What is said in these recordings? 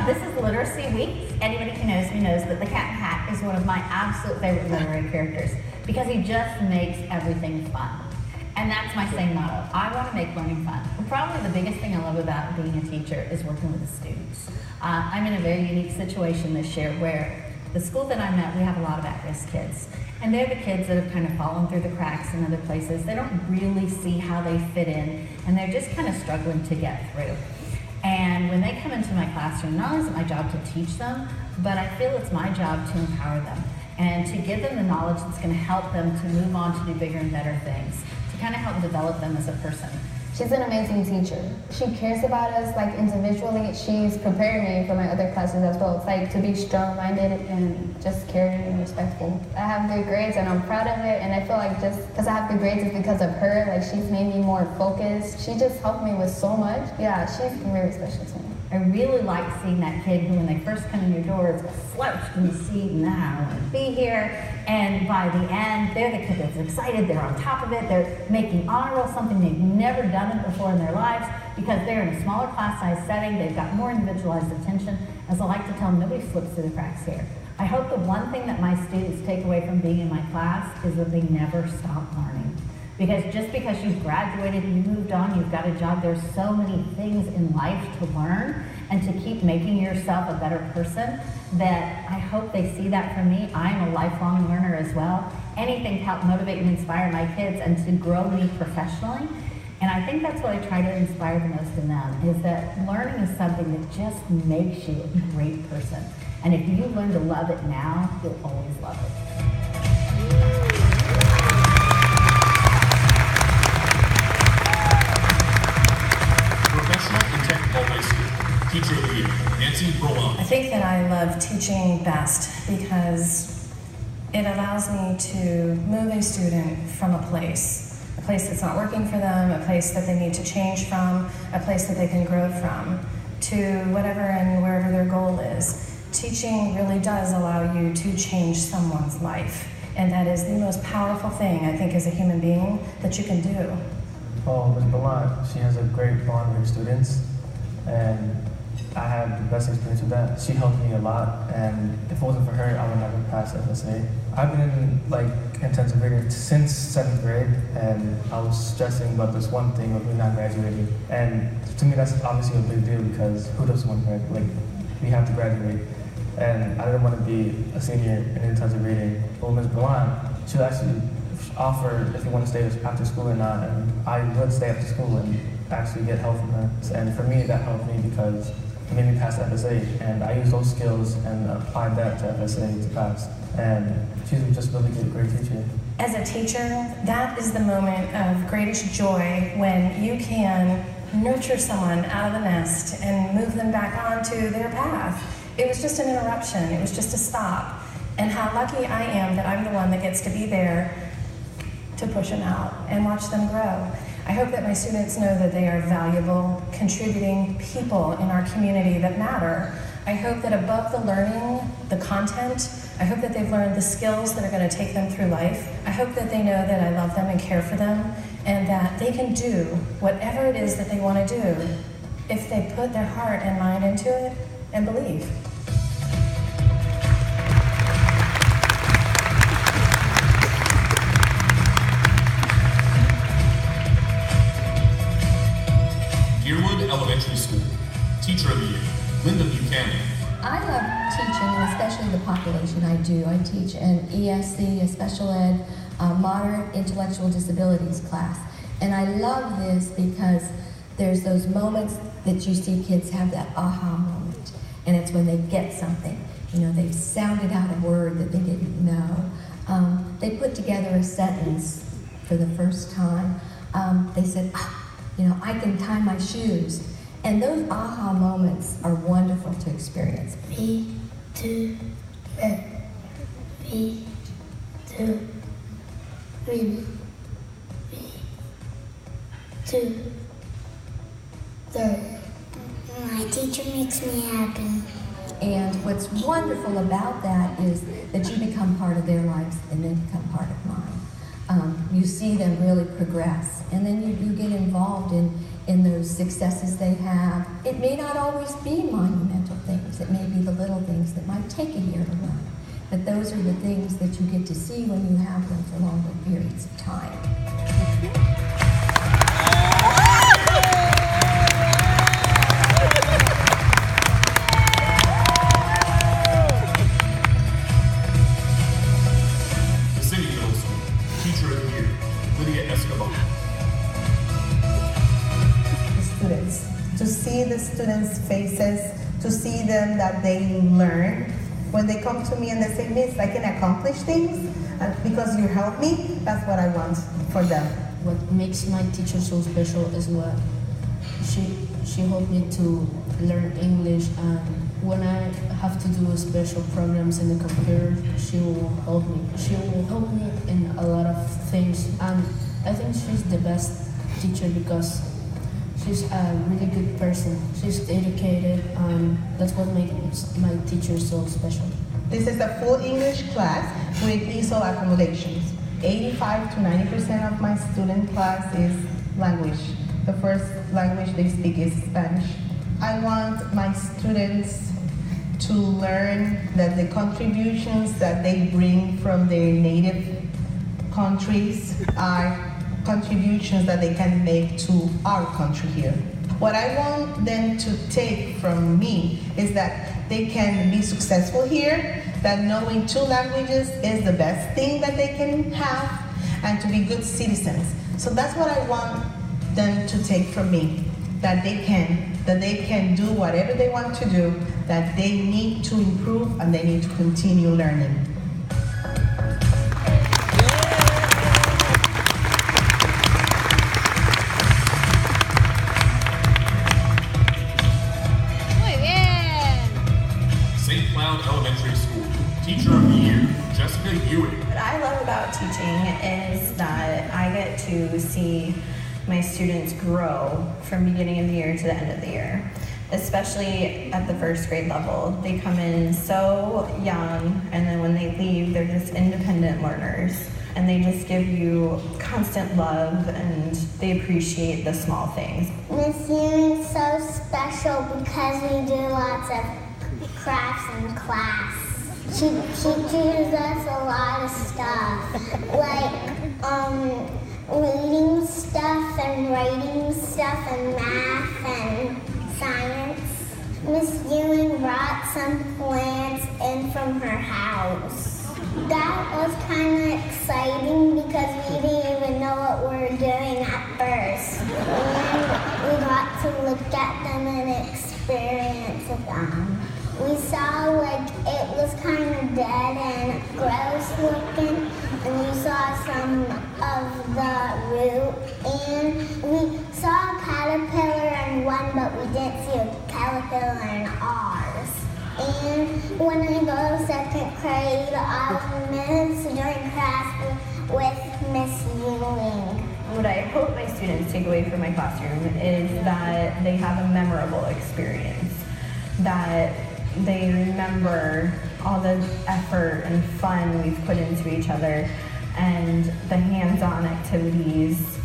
This is Literacy Week. Anybody who knows me knows that the Cat in Hat is one of my absolute favorite literary characters because he just makes everything fun. And that's my same motto. I want to make learning fun. Probably the biggest thing I love about being a teacher is working with the students. I'm in a very unique situation this year where the school that I'm at, we have a lot of at-risk kids. And they're the kids that have kind of fallen through the cracks in other places. They don't really see how they fit in, and they're just kind of struggling to get through. And when they come into my classroom, not only is it my job to teach them, but I feel it's my job to empower them and to give them the knowledge that's going to help them to move on to do bigger and better things, to kind of help develop them as a person. She's an amazing teacher. She cares about us like individually. She's prepared me for my other classes as well. It's like to be strong-minded and just caring and respectful. I have good grades and I'm proud of it, and I feel like just because I have good grades is because of her. Like she's made me more focused. She just helped me with so much. Yeah, she's very special to me. I really like seeing that kid who, when they first come in your door, is slouched in the seat and I don't want to be here. And by the end, they're the kid that's excited, they're on top of it, they're making honor roll, something they've never done it before in their lives because they're in a smaller class size setting, they've got more individualized attention. As I like to tell them, nobody slips through the cracks here. I hope the one thing that my students take away from being in my class is that they never stop learning. Because just because you've graduated and you moved on, you've got a job, there's so many things in life to learn and to keep making yourself a better person that I hope they see that from me. I'm a lifelong learner as well. Anything to help motivate and inspire my kids and to grow me professionally. And I think that's what I try to inspire the most in them, is that learning is something that just makes you a great person. And if you learn to love it now, you'll always love it. Teacher of the Year, Nancy Browan. I think that I love teaching best because it allows me to move a student from a place that's not working for them, a place that they need to change from, a place that they can grow from, to whatever and wherever their goal is. Teaching really does allow you to change someone's life, and that is the most powerful thing, I think, as a human being that you can do. Oh, Ms. Ballant, she has a great bond with her students, and I had the best experience with that. She helped me a lot, and if it wasn't for her, I would never pass FSA. I've been in intensive reading since 7th grade, and I was stressing about this one thing of me not graduating. And to me, that's obviously a big deal because who doesn't want to graduate? We have to graduate. And I didn't want to be a senior in intensive reading. But Ms. Ballant, she'll actually offer if you want to stay after school or not, and I would stay after school and actually get help from her. And for me, that helped me because it made me pass FSA, and I used those skills and applied that to FSA to pass. And she's just really good, great teacher. As a teacher, that is the moment of greatest joy when you can nurture someone out of the nest and move them back onto their path. It was just an interruption, it was just a stop. And how lucky I am that I'm the one that gets to be there to push them out and watch them grow. I hope that my students know that they are valuable, contributing people in our community that matter. I hope that above the learning, the content, I hope that they've learned the skills that are going to take them through life. I hope that they know that I love them and care for them, and that they can do whatever it is that they want to do if they put their heart and mind into it and believe. Elementary School, Teacher of the Year, Linda Buchanan. I love teaching, and especially the population I do. I teach an ESC, a special ed, moderate intellectual disabilities class. And I love this because there's those moments that you see kids have that aha moment. and it's when they get something. You know, they've sounded out a word that they didn't know. They put together a sentence for the first time. They said, you know, I can tie my shoes. And those aha moments are wonderful to experience. Me too. Me too. Me too. My teacher makes me happy. And what's wonderful about that is that you become part of their lives and they become part of mine. You see them really progress, and then you get involved in those successes they have. It may not always be monumental things. It may be the little things that might take a year to learn. But those are the things that you get to see when you have them for longer periods of time. Lydia, Escobar. The students, to see the students' faces, to see them that they learn. When they come to me and they say, Miss, I can accomplish things because you help me, that's what I want for them. What makes my teacher so special is what she helped me to learn English, and when I have to do special programs in the computer, she will help me. She will help me in a lot of things, and I think she's the best teacher because she's a really good person. She's dedicated, and that's what makes my teacher so special. This is a full English class with ESOL accommodations. 85 to 90% of my student class is language. The first language they speak is Spanish. I want my students to learn that the contributions that they bring from their native countries are contributions that they can make to our country here. What I want them to take from me is that they can be successful here, that knowing 2 languages is the best thing that they can have, and to be good citizens. So that's what I want them to take from me, that they can do whatever they want to do, that they need to improve and they need to continue learning. St. Cloud Elementary School, Teacher of the Year, Jessica Ewing. What I love about teaching is that I get to see my students grow from beginning of the year to the end of the year, especially at the first grade level. They come in so young, and then when they leave, they're just independent learners, and they just give you constant love, and they appreciate the small things. Miss Ewing's so special because we do lots of crafts in class. She teaches us a lot of stuff, like reading stuff and writing stuff and math and science. Miss Ewing brought some plants in from her house. That was kind of exciting because we didn't even know what we were doing at first. And we got to look at them and experience them. We saw like it was kind of dead and gross looking, and we saw some of the root, and we saw a caterpillar in one, but we didn't see a caterpillar in ours. And when I go to second grade, I will miss during class with Miss Ewing. What I hope my students take away from my classroom is that they have a memorable experience, that they remember all the effort and fun we've put into each other, and the hands-on activities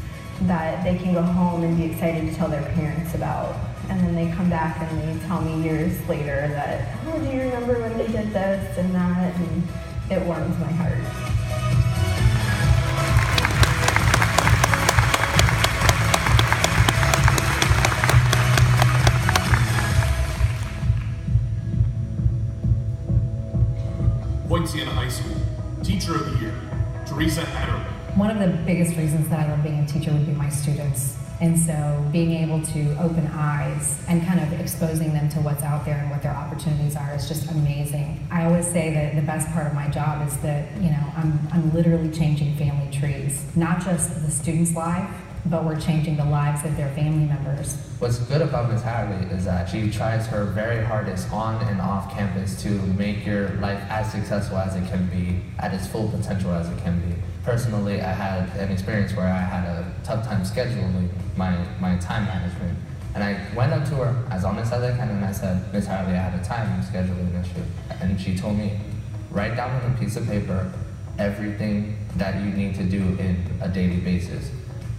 that they can go home and be excited to tell their parents about. And then they come back and they tell me years later that, oh, do you remember when they did this and that? And it warms my heart. Poinciana High School, Teacher of the Year, Teresa Adderley. One of the biggest reasons that I love being a teacher would be my students. And so being able to open eyes and kind of exposing them to what's out there and what their opportunities are is just amazing. I always say that the best part of my job is that, I'm literally changing family trees, not just the student's life, but we're changing the lives of their family members. What's good about Ms. Hadley is that she tries her very hardest on and off campus to make your life as successful as it can be, at its full potential as it can be. Personally, I had an experience where I had a tough time scheduling my time management. And I went up to her as honest as I can and I said, Ms. Hadley, I had a time scheduling issue. And she told me, write down on a piece of paper everything that you need to do in a daily basis.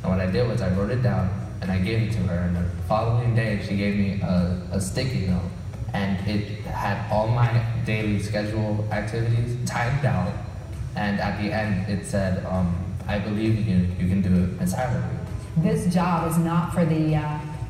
And what I did was I wrote it down and I gave it to her, and the following day she gave me a sticky note, and it had all my daily schedule activities timed out, and at the end it said, I believe in you, you can do it, Ms. Hadley. This job is not for the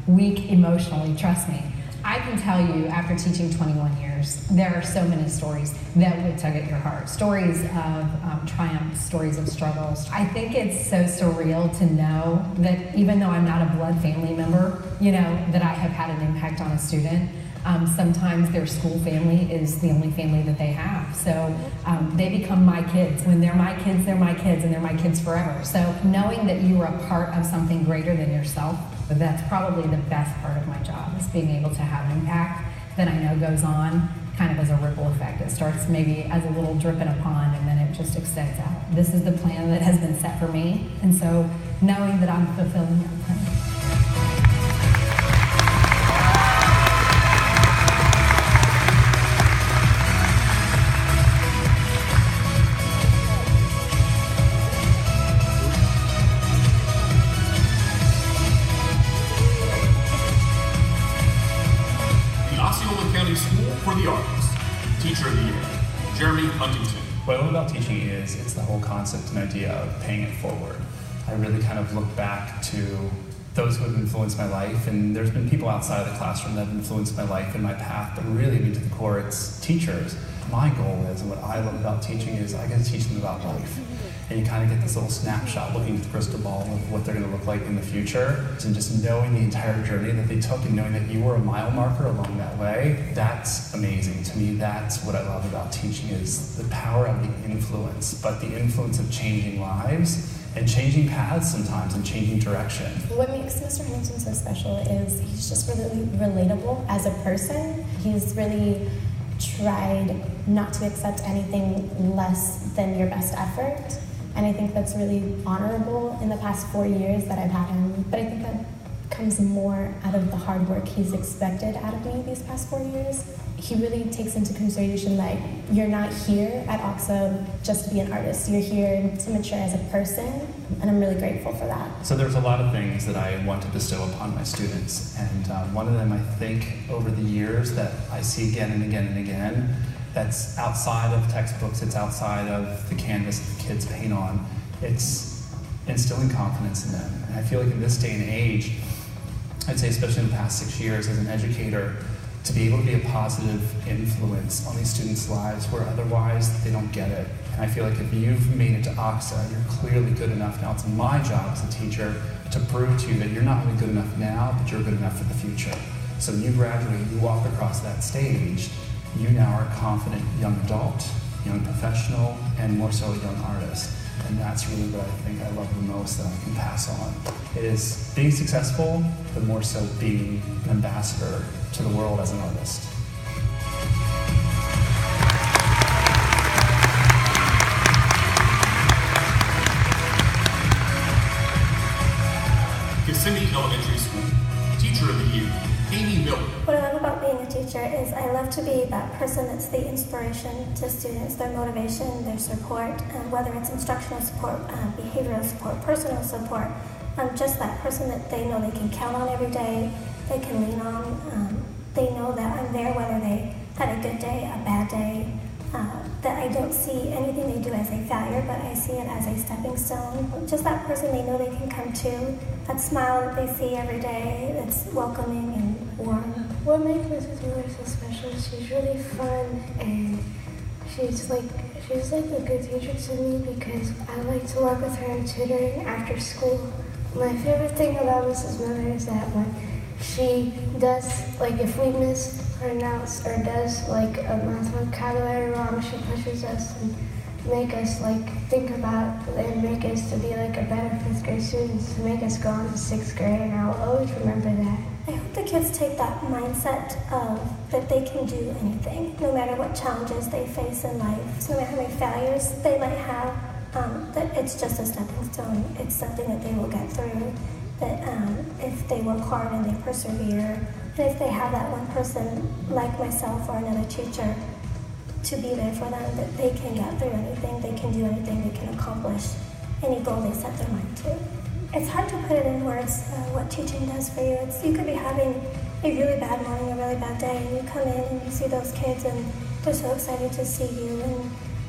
weak emotionally, trust me. I can tell you, after teaching 21 years, there are so many stories that would tug at your heart. Stories of triumph, stories of struggles. I think it's so surreal to know that even though I'm not a blood family member, that I have had an impact on a student. Sometimes their school family is the only family that they have. So they become my kids. When they're my kids, and they're my kids forever. So knowing that you are a part of something greater than yourself, that's probably the best part of my job, is being able to have an impact that I know goes on kind of as a ripple effect. It starts maybe as a little drip in a pond, and then it just extends out. This is the plan that has been set for me, and so knowing that I'm fulfilling that plan. Osceola County School for the Arts. Teacher of the Year, Jeremy Huntington. What I love about teaching is it's the whole concept and idea of paying it forward. I really kind of look back to those who have influenced my life, and there's been people outside of the classroom that have influenced my life and my path, but really, to the core, it's teachers. My goal is, and what I love about teaching is I get to teach them about life. And you kind of get this little snapshot looking at the crystal ball of what they're going to look like in the future. And just knowing the entire journey that they took and knowing that you were a mile marker along that way, that's amazing. To me, that's what I love about teaching, is the power of the influence, but the influence of changing lives and changing paths sometimes and changing direction. What makes Mr. Huntington so special is he's just really relatable as a person. He's really tried not to accept anything less than your best effort. And I think that's really honorable in the past 4 years that I've had him. But I think that comes more out of the hard work he's expected out of me these past 4 years. He really takes into consideration that you're not here at OXA just to be an artist. You're here to mature as a person, and I'm really grateful for that. So there's a lot of things that I want to bestow upon my students, and one of them, I think, over the years that I see again and again and again, that's outside of textbooks, it's outside of the canvas that the kids paint on, it's instilling confidence in them. And I feel like in this day and age, I'd say especially in the past 6 years as an educator, to be able to be a positive influence on these students' lives where otherwise they don't get it. And I feel like if you've made it to OXA, you're clearly good enough. Now it's my job as a teacher to prove to you that you're not only good enough now, but you're good enough for the future. So when you graduate, you walk across that stage, you now are a confident young adult, young professional, and more so a young artist. And that's really what I think I love the most that I can pass on. It is being successful, but more so being an ambassador to the world as an artist. Kissimmee Elementary School, Teacher of the Year, Amy Miller. What I love about being a teacher is I love to be that person that's the inspiration to students, their motivation, their support, whether it's instructional support, behavioral support, personal support. I'm just that person that they know they can count on every day, they can lean on. They know that I'm there whether they had a good day, a bad day, that I don't see anything they do as a failure, but I see it as a stepping stone. Just that person they know they can come to, that smile that they see every day, that's welcoming and warm. What makes Mrs. Miller so special is she's really fun, and she's like a good teacher to me because I like to work with her in tutoring after school. My favorite thing about Mrs. Miller is that when she does, like if we mispronounce or does like a math vocabulary wrong, she pushes us and make us like think about and make us to be like a better 5th grade students, to make us go on to 6th grade, and I'll always remember that. I hope the kids take that mindset of that they can do anything, no matter what challenges they face in life, no matter how many failures they might have, that it's just a stepping stone. It's something that they will get through, that if they work hard and they persevere, and if they have that one person like myself or another teacher to be there for them, that they can get through anything, they can do anything, they can accomplish any goal they set their mind to. It's hard to put it in words what teaching does for you. You could be having a really bad morning, a really bad day, and you come in and you see those kids and they're so excited to see you.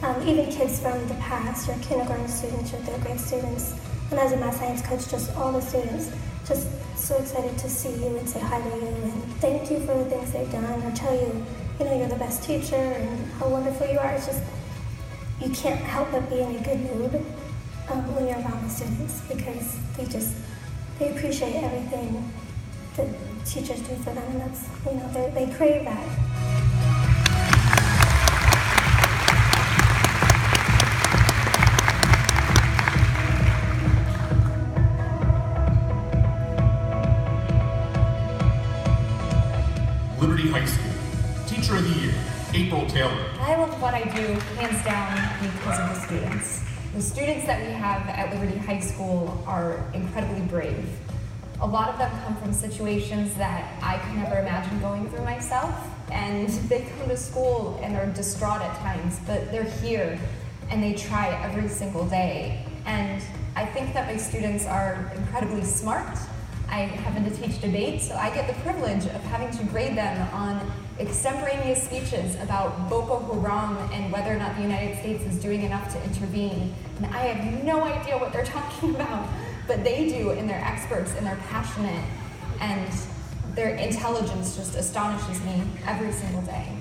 And even kids from the past, your kindergarten students, your 3rd grade students, and as a math science coach, just all the students, just so excited to see you and say hi to you and thank you for the things they've done, or tell you, you know, you're the best teacher and how wonderful you are. It's just, you can't help but be in a good mood when you're around the students, because they appreciate everything that teachers do for them, and that's, you know, they crave that. Liberty High School, Teacher of the Year, April Taylor. I love what I do, hands down, because of the students. The students that we have at Liberty High School are incredibly brave. A lot of them come from situations that I could never imagine going through myself, and they come to school and are distraught at times, but they're here and they try every single day. And I think that my students are incredibly smart. I happen to teach debate, so I get the privilege of having to grade them on extemporaneous speeches about Boko Haram and whether or not the United States is doing enough to intervene. And I have no idea what they're talking about, but they do, and they're experts and they're passionate, and their intelligence just astonishes me every single day.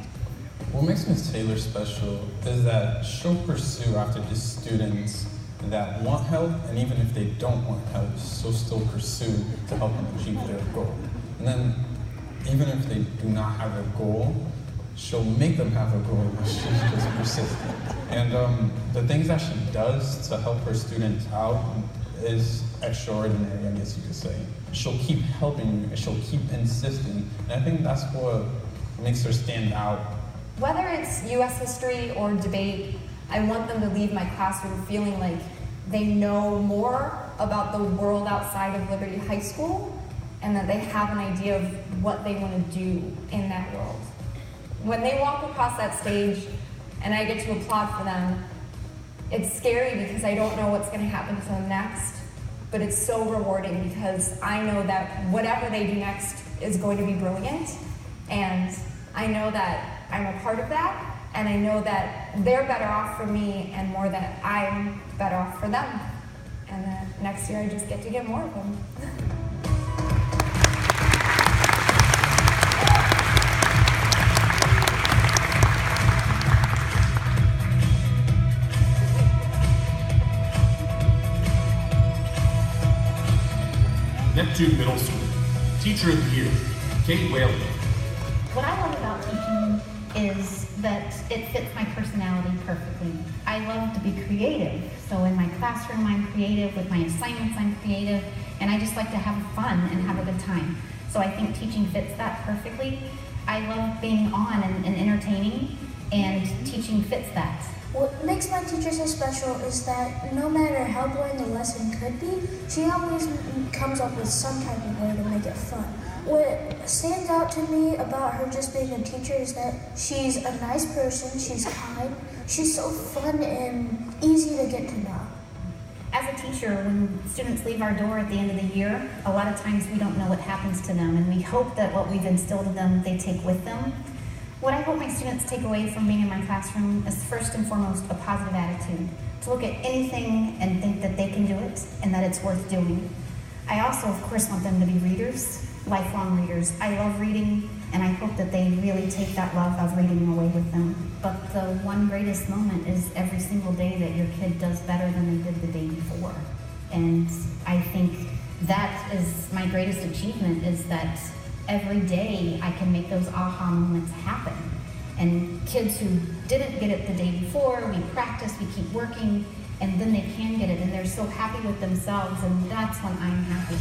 What makes Ms. Taylor special is that she'll pursue after the students that want help, and even if they don't want help, she'll still pursue to help them achieve their goal. And then, even if they do not have a goal, she'll make them have a goal, but she's just persistent. And the things that she does to help her students out is extraordinary, I guess you could say. She'll keep helping you, and she'll keep insisting, and I think that's what makes her stand out. Whether it's US history or debate, I want them to leave my classroom feeling like they know more about the world outside of Liberty High School, and that they have an idea of what they want to do in that world. When they walk across that stage and I get to applaud for them, it's scary because I don't know what's going to happen to them next, but it's so rewarding because I know that whatever they do next is going to be brilliant, and I know that I'm a part of that, and I know that they're better off for me and more that I'm better off for them. And then next year I just get to get more of them. Neptune Middle School, Teacher of the Year, Kate Whaley. What I love about teaching is that it fits my personality perfectly. I love to be creative, so in my classroom I'm creative, with my assignments I'm creative, and I just like to have fun and have a good time. So I think teaching fits that perfectly. I love being on and entertaining, and teaching fits that. What makes my teacher so special is that no matter how boring the lesson could be, she always comes up with some type of way to make it fun. What stands out to me about her just being a teacher is that she's a nice person, she's kind, she's so fun and easy to get to know. As a teacher, when students leave our door at the end of the year, a lot of times we don't know what happens to them, and we hope that what we've instilled in them, they take with them. What I hope my students take away from being in my classroom is first and foremost a positive attitude, to look at anything and think that they can do it and that it's worth doing. I also, of course, want them to be readers, lifelong readers. I love reading, and I hope that they really take that love of reading away with them. But the one greatest moment is every single day that your kid does better than they did the day before. And I think that is my greatest achievement, is that every day I can make those aha moments happen. And kids who didn't get it the day before, we practice, we keep working, and then they can get it, and they're so happy with themselves, and that's when I'm happy.